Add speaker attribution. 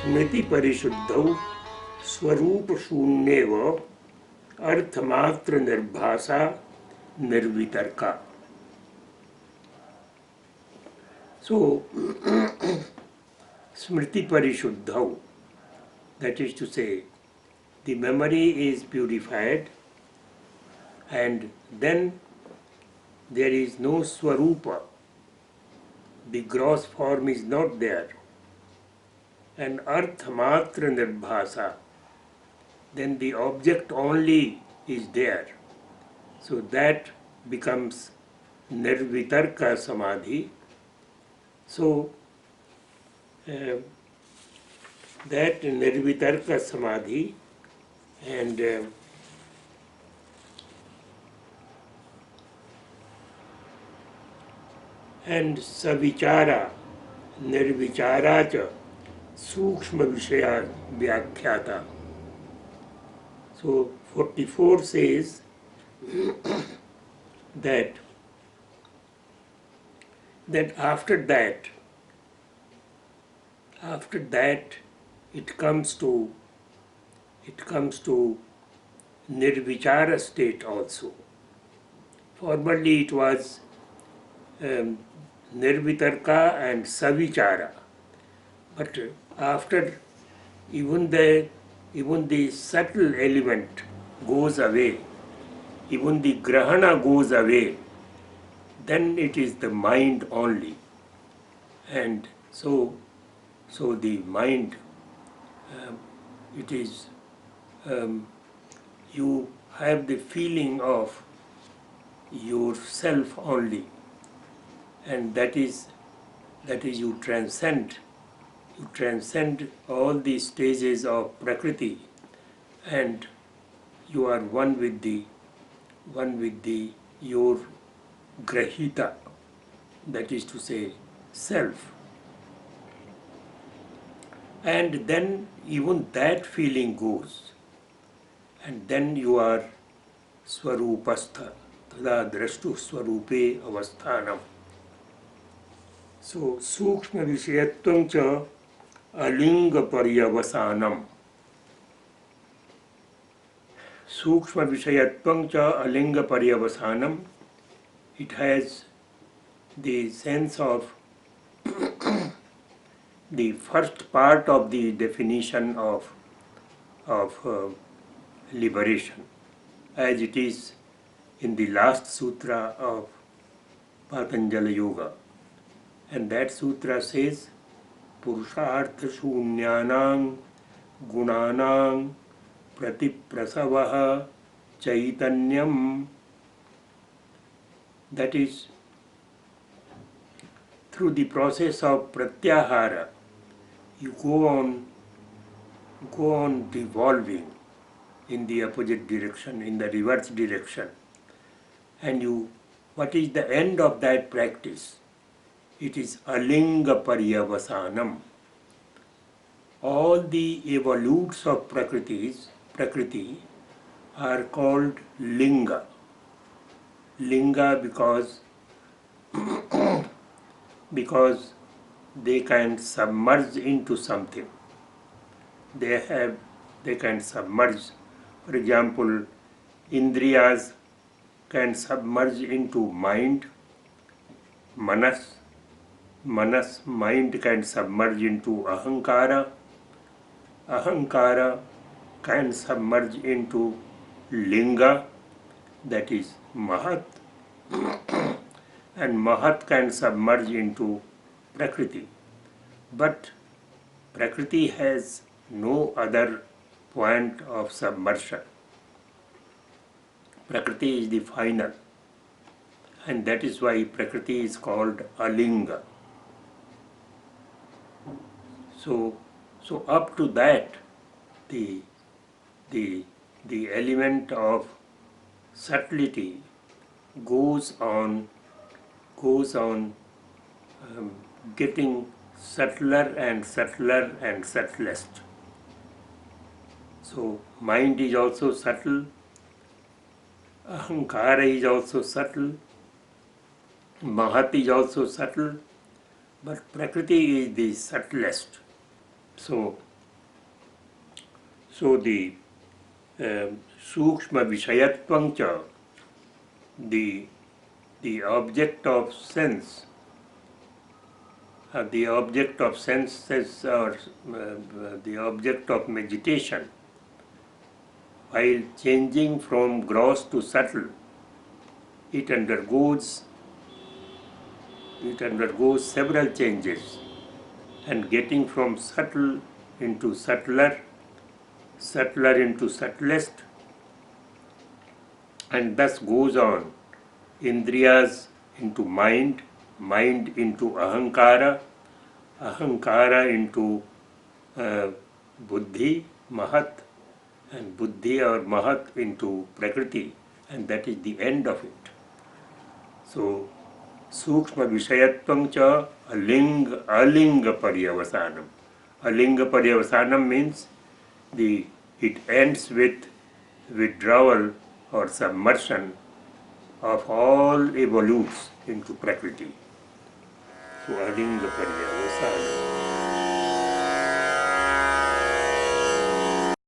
Speaker 1: Smriti परिशुद्धौ Swaroop शून्येव अर्थमात्र निर्भासा निर्वितर्का. So, smriti parishuddhau, that is to say, the memory is purified and then there is no swarupa, the gross form is not there, and arthamatra nirbhasa, then the object only is there. So that becomes nirvitarka samadhi. So that nirvitarka samadhi and savichara nirvichara cha sukshma vishaya vyakhyata. So 44 says that after that it comes to nirvichara state also. Formerly it was nirvitarka and savichara, but after even the subtle element goes away, even the grahana goes away, then it is the mind only. And so the mind, it is, you have the feeling of yourself only, and that is you transcend all the stages of Prakriti, and you are one with the your grahita, that is to say self. And then even that feeling goes, and then you are swarupastha, tada drashtu swarupe avasthanam. So sukshma vishayatvam cha alinga paryavasanam. Sukshma vishayatvam cha alinga paryavasanam. It has the sense of the first part of the definition of liberation, as it is in the last sutra of Patanjali Yoga. And that sutra says, Purushartha shunyanam gunanam pratiprasavaha chaitanyam. That is, through the process of pratyahara, you go on devolving in the opposite direction, in the reverse direction. And what is the end of that practice? It is alinga paryavasanam. All the evolutes of Prakriti are called linga. Linga because they can submerge into something. They can submerge. For example, Indriyas can submerge into mind. Manas, mind can submerge into ahankara. Ahankara can submerge into linga, that is mahat. And mahat can submerge into Prakriti. But Prakriti has no other point of submersion. Prakriti is the final, and that is why Prakriti is called alinga. So up to that, the element of subtlety goes on getting subtler and subtler and subtlest. So mind is also subtle, ahankara is also subtle, mahat is also subtle, but Prakriti is the subtlest. So So the Sukshma Vishayatvam cha, the object of sense, the object of senses or the object of meditation, while changing from gross to subtle, it undergoes several changes, and getting from subtle into subtler, subtler into subtlest, and thus goes on. Indriyas into mind, mind into ahankara, ahankara into buddhi, mahat, and buddhi or mahat into prakriti, and that is the end of it. So, Sukshma Vishayatvam cha alinga paryavasanam. Alinga paryavasanam means it ends with withdrawal or submersion of all evolutes into Prakriti. So alinga paryavasanam.